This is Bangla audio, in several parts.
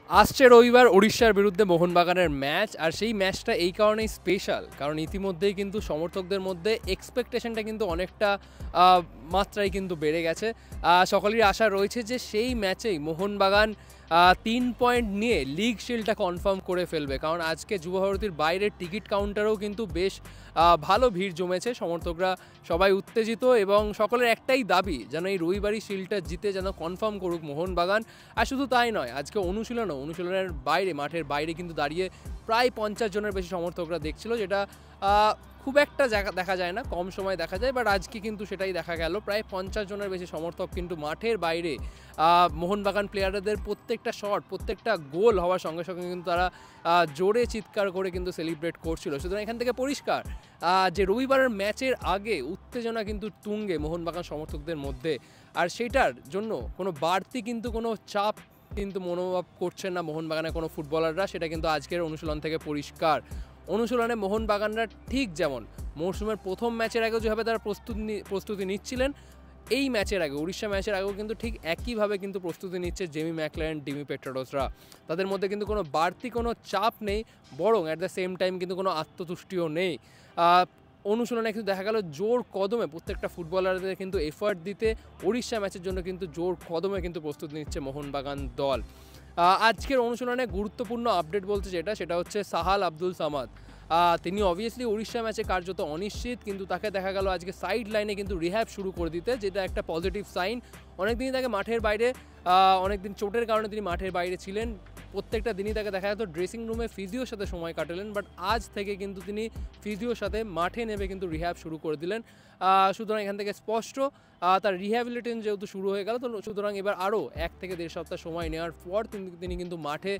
আসছে রবিবার উড়িষ্যার বিরুদ্ধে মোহনবাগানের ম্যাচ। আর সেই ম্যাচটা এই কারণেই স্পেশাল, কারণ ইতিমধ্যেই কিন্তু সমর্থকদের মধ্যে এক্সপেকটেশনটা কিন্তু অনেকটা মাত্রায় কিন্তু বেড়ে গেছে। সকলেরই আশা রয়েছে যে সেই ম্যাচেই মোহনবাগান 3 পয়েন্ট নিয়ে লিগ শিল্ডটা কনফার্ম করে ফেলবে, কারণ আজকে যুবভারতীর বাইরের টিকিট কাউন্টারেও কিন্তু বেশ ভালো ভিড় জমেছে। সমর্থকরা সবাই উত্তেজিত এবং সকলের একটাই দাবি যেন এই রবিবারই শিল্ডটা জিতে যেন কনফার্ম করুক মোহনবাগান। আর শুধু তাই নয়, আজকে অনুশীলনের বাইরে, মাঠের বাইরে কিন্তু দাঁড়িয়ে প্রায় 50 জনের বেশি সমর্থকরা দেখছিল, যেটা খুব একটা দেখা যায় না, কম সময় দেখা যায়, বাট আজকে কিন্তু সেটাই দেখা গেল। প্রায় 50 জনের বেশি সমর্থক কিন্তু মাঠের বাইরে মোহনবাগান প্লেয়ারদের প্রত্যেকটা শট, প্রত্যেকটা গোল হওয়ার সঙ্গে সঙ্গে কিন্তু তারা জোরে চিৎকার করে কিন্তু সেলিব্রেট করছিল। সুতরাং এখান থেকে পরিষ্কার যে রবিবারের ম্যাচের আগে উত্তেজনা কিন্তু তুঙ্গে মোহনবাগান সমর্থকদের মধ্যে। আর সেটার জন্য কোনো বাড়তি কিন্তু কোনো চাপ কিন্তু মনোভাব করছেন না মোহনবাগানের কোনো ফুটবলাররা, সেটা কিন্তু আজকের অনুশীলন থেকে পরিষ্কার। অনুশীলনে মোহনবাগানরা ঠিক যেমন মরশুমের প্রথম ম্যাচের আগেও যেভাবে তারা প্রস্তুতি নিচ্ছিলেন, এই ম্যাচের আগে, উড়িষ্যা ম্যাচের আগেও কিন্তু ঠিক একইভাবে কিন্তু প্রস্তুতি নিচ্ছে জেমি ম্যাকলারেন, ডিমি পেট্রাডোসরা। তাদের মধ্যে কিন্তু কোনো বাড়তি কোনো চাপ নেই, বরং অ্যাট দ্য সেম টাইম কিন্তু কোনো আত্মতুষ্টিও নেই। অনুশীলনে কিন্তু দেখা গেল জোর কদমে প্রত্যেকটা ফুটবলারদের কিন্তু এফার্ট দিতে উড়িষ্যা ম্যাচের জন্য কিন্তু জোর কদমে কিন্তু প্রস্তুতি নিচ্ছে মোহনবাগান দল। আজকের অনুশীলনে গুরুত্বপূর্ণ আপডেট বলতে সেটা হচ্ছে সাহাল আব্দুল সামাদ। তিনি অবভিয়াসলি উড়িষ্যা ম্যাচে কার্যত অনিশ্চিত, কিন্তু তাকে দেখা গেল আজকে সাইড লাইনে কিন্তু রিহ্যাব শুরু করে দিতে, যেটা একটা পজিটিভ সাইন। অনেকদিনই তাকে মাঠের বাইরে, অনেকদিন চোটের কারণে তিনি মাঠের বাইরে ছিলেন। প্রত্যেকটা দিনই তাকে দেখা যেত ড্রেসিং রুমে ফিজিওর সাথে সময় কাটালেন, বাট আজ থেকে কিন্তু তিনি ফিজিওর সাথে মাঠে নেমে কিন্তু রিহ্যাব শুরু করে দিলেন। সুতরাং এখান থেকে স্পষ্ট তার রিহ্যাবিলিটেশন যেহেতু শুরু হয়ে গেল, তো সুতরাং এবার আরও 1 থেকে 1.5 সপ্তাহ সময় নেওয়ার পর তিনি কিন্তু মাঠে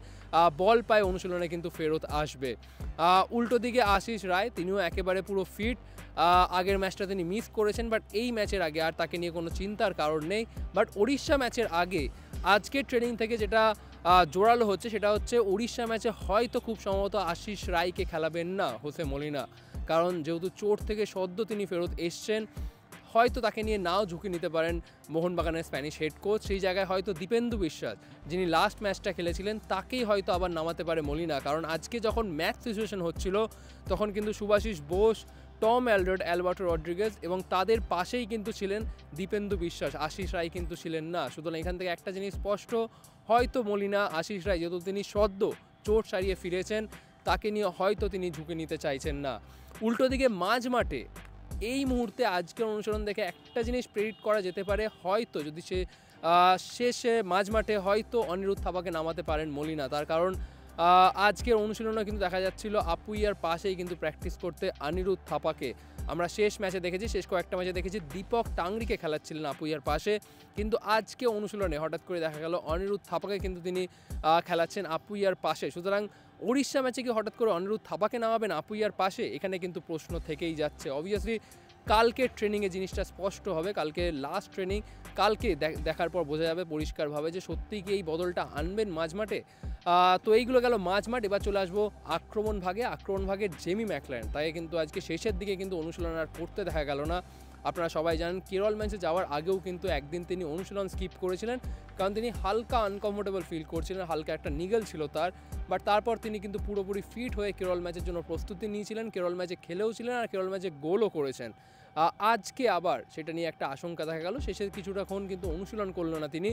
বল পায় অনুশীলনে কিন্তু ফেরত আসবে। উল্টো দিকে আশিস রায়, তিনিও একেবারে পুরো ফিট। আগের ম্যাচটা তিনি মিস করেছেন, বাট এই ম্যাচের আগে আর তাকে নিয়ে কোনো চিন্তার কারণ নেই। বাট উড়িষ্যা ম্যাচের আগে আজকের ট্রেনিং থেকে যেটা জোরালো হচ্ছে সেটা হচ্ছে উড়িষ্যা ম্যাচে হয়তো খুব সম্ভবত আশিস রায়কে খেলাবেন না হোসে মলিনা, কারণ যেহেতু চোট থেকে সদ্য তিনি ফেরত এসছেন, হয়তো তাকে নিয়ে নাও ঝুঁকি নিতে পারেন মোহনবাগানের স্প্যানিশ হেড কোচ। সেই জায়গায় হয়তো দীপেন্দু বিশ্বাস, যিনি লাস্ট ম্যাচটা খেলেছিলেন, তাকেই হয়তো আবার নামাতে পারে মলিনা, কারণ আজকে যখন ম্যাচ সিচুয়েশন হচ্ছিল তখন কিন্তু Subhashish Bose, Tom Aldred, Alberto Rodriguez এবং তাদের পাশেই কিন্তু ছিলেন দীপেন্দু বিশ্বাস, আশিস রায় কিন্তু ছিলেন না। সুতরাং এখান থেকে একটা জিনিস স্পষ্ট, হয়তো মলিনা, আশিস রায় যেহেতু তিনি সদ্য চোট সারিয়ে ফিরেছেন, তাকে নিয়ে হয়তো তিনি ঝুঁকি নিতে চাইছেন না। উল্টো দিকে মাঝ মাঠে এই মুহূর্তে আজকের অনুসরণ দেখে একটা জিনিস প্রেডিক্ট করা যেতে পারে, হয়তো যদি শেষে মাঝ মাঠে হয়তো অনিরুদ্ধ থাপাকে নামাতে পারেন মলিনা। তার কারণ আজকের অনুশীলনে কিন্তু দেখা যাচ্ছিল আপুইয়ার পাশেই কিন্তু প্র্যাকটিস করতে অনিরুদ্ধ থাপাকে। আমরা শেষ ম্যাচে দেখেছি, শেষ কয়েকটা ম্যাচে দেখেছি দীপক টাংরিকে খেলাচ্ছিলেন আপুইয়ার পাশে, কিন্তু আজকে অনুশীলনে হঠাৎ করে দেখা গেল অনিরুদ্ধ থাপাকে কিন্তু তিনি খেলাচ্ছেন আপুইয়ার পাশে। সুতরাং উড়িষ্যা ম্যাচে কি হঠাৎ করে অনিরুদ্ধ থাপাকে নামাবেন আপুইয়ার পাশে, এখানে কিন্তু প্রশ্ন থেকেই যাচ্ছে। অবভিয়াসলি কালকে ট্রেনিংয়ে জিনিসটা স্পষ্ট হবে, কালকে লাস্ট ট্রেনিং, কালকে দেখার পর বোঝা যাবে পরিষ্কারভাবে যে সত্যিই কি এই বদলটা আনবেন মাঝমাঠে। তো এইগুলো গেল মাঝমাঠ। এবার চলে আসবো আক্রমণ ভাগের জেমি ম্যাকলারেন, তাকে কিন্তু আজকে শেষের দিকে কিন্তু অনুশীলন আর করতে দেখা গেল না। আপনারা সবাই জানেন কেরল ম্যাচে যাওয়ার আগেও কিন্তু একদিন তিনি অনুশীলন স্কিপ করেছিলেন, কারণ তিনি হালকা আনকমফোর্টেবল ফিল করছিলেন, হালকা একটা নিগল ছিল তার। বাট তারপর তিনি কিন্তু পুরোপুরি ফিট হয়ে কেরল ম্যাচের জন্য প্রস্তুতি নিয়েছিলেন, কেরল ম্যাচে খেলেও ছিলেন আর কেরল ম্যাচে গোলও করেছেন। আজকে আবার সেটা নিয়ে একটা আশঙ্কা দেখা গেল, শেষের কিছুটাক্ষণ কিন্তু অনুশীলন করলো না তিনি।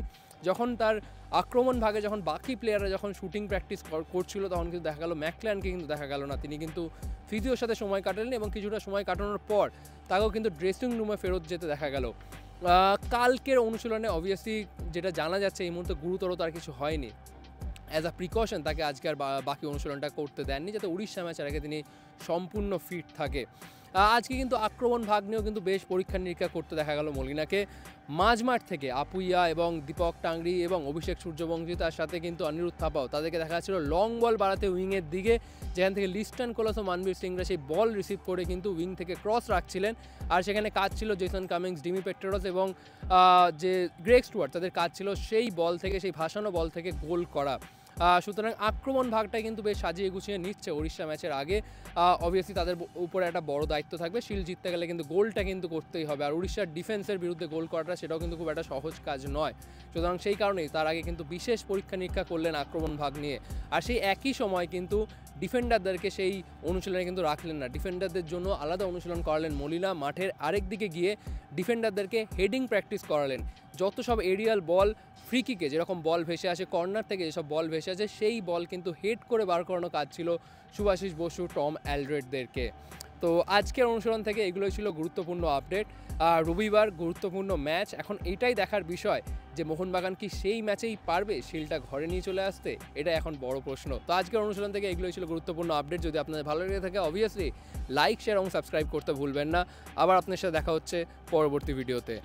যখন তার আক্রমণ ভাগে, যখন বাকি প্লেয়াররা যখন শুটিং প্র্যাকটিস করছিল, তখন কিন্তু দেখা গেল ম্যাকলারেনকে কিন্তু দেখা গেল না। তিনি কিন্তু ফিজিওর সাথে সময় কাটালেন এবং কিছুটা সময় কাটানোর পর তাকেও কিন্তু ড্রেসিং রুমে ফেরত যেতে দেখা গেল। কালকের অনুশীলনে অবভিয়াসলি যেটা জানা যাচ্ছে এই মুহূর্তে গুরুতর তার কিছু হয়নি। অ্যাজ আ প্রিকশন তাকে আজকে আর বাকি অনুশীলনটা করতে দেননি, যাতে উড়িষ্যা ম্যাচের আগে তিনি সম্পূর্ণ ফিট থাকে। আজকে কিন্তু আক্রমণ ভাগ নিয়েও কিন্তু বেশ পরীক্ষা নিরীক্ষা করতে দেখা গেল মলিনাকে। মাঝমাঠ থেকে আপুইয়া এবং দীপক টাংরি এবং অভিষেক সূর্যবংশী, তার সাথে কিন্তু অনিরুদ্ধ থাপাও, তাদেরকে দেখা যাচ্ছিল লং বল বাড়াতে উইংয়ের দিকে, যেখান থেকে লিস্টন কোলাস ও মানবীর সিংরা সেই বল রিসিভ করে কিন্তু উইং থেকে ক্রস রাখছিলেন। আর সেখানে কাজ ছিল জেসন কামিংস, ডিমি পেট্রাডোস এবং যে গ্রেগ স্টুয়ার্ট, তাদের কাজ ছিল সেই বল থেকে, সেই ভাসানো বল থেকে গোল করা। সুতরাং আক্রমণ ভাগটাই কিন্তু বেশ সাজিয়ে গুছিয়ে নিচ্ছে উড়িষ্যা ম্যাচের আগে। অবভিয়াসলি তাদের উপরে একটা বড় দায়িত্ব থাকবে, শিল্ড জিততে গেলে কিন্তু গোলটা কিন্তু করতেই হবে, আর উড়িষ্যার ডিফেন্সের বিরুদ্ধে গোল করাটা সেটাও কিন্তু খুব একটা সহজ কাজ নয়। সুতরাং সেই কারণেই তার আগে কিন্তু বিশেষ পরীক্ষা নিরীক্ষা করলেন আক্রমণ ভাগ নিয়ে। আর সেই একই সময় কিন্তু ডিফেন্ডারদেরকে সেই অনুশীলনে কিন্তু রাখলেন না, ডিফেন্ডারদের জন্য আলাদা অনুশীলন করালেন মলিনা। মাঠের আরেক দিকে গিয়ে ডিফেন্ডারদেরকে হেডিং প্র্যাকটিস করালেন। যত সব এরিয়াল বল, ফ্রি কিকে যেরকম বল ভেসে আসে, কর্নার থেকে যেসব বল ভেসে আসে, সেই বল কিন্তু হেড করে বার করানো কাজ ছিল শুভাশিস বসু, টম অ্যালড্রেডদেরকে। তো আজকের অনুশীলন থেকে এগুলোই ছিল গুরুত্বপূর্ণ আপডেট। রবিবার গুরুত্বপূর্ণ ম্যাচ, এখন এইটাই দেখার বিষয় যে মোহনবাগান কি সেই ম্যাচেই পারবে শিলটা ঘরে নিয়ে চলে আসতে, এটা এখন বড় প্রশ্ন। তো আজকের অনুশীলন থেকে এগুলোই ছিল গুরুত্বপূর্ণ আপডেট। যদি আপনাদের ভালো লেগে থাকে অবভিয়াসলি লাইক, শেয়ার এবং সাবস্ক্রাইব করতে ভুলবেন না। আবার আপনার সাথে দেখা হচ্ছে পরবর্তী ভিডিওতে।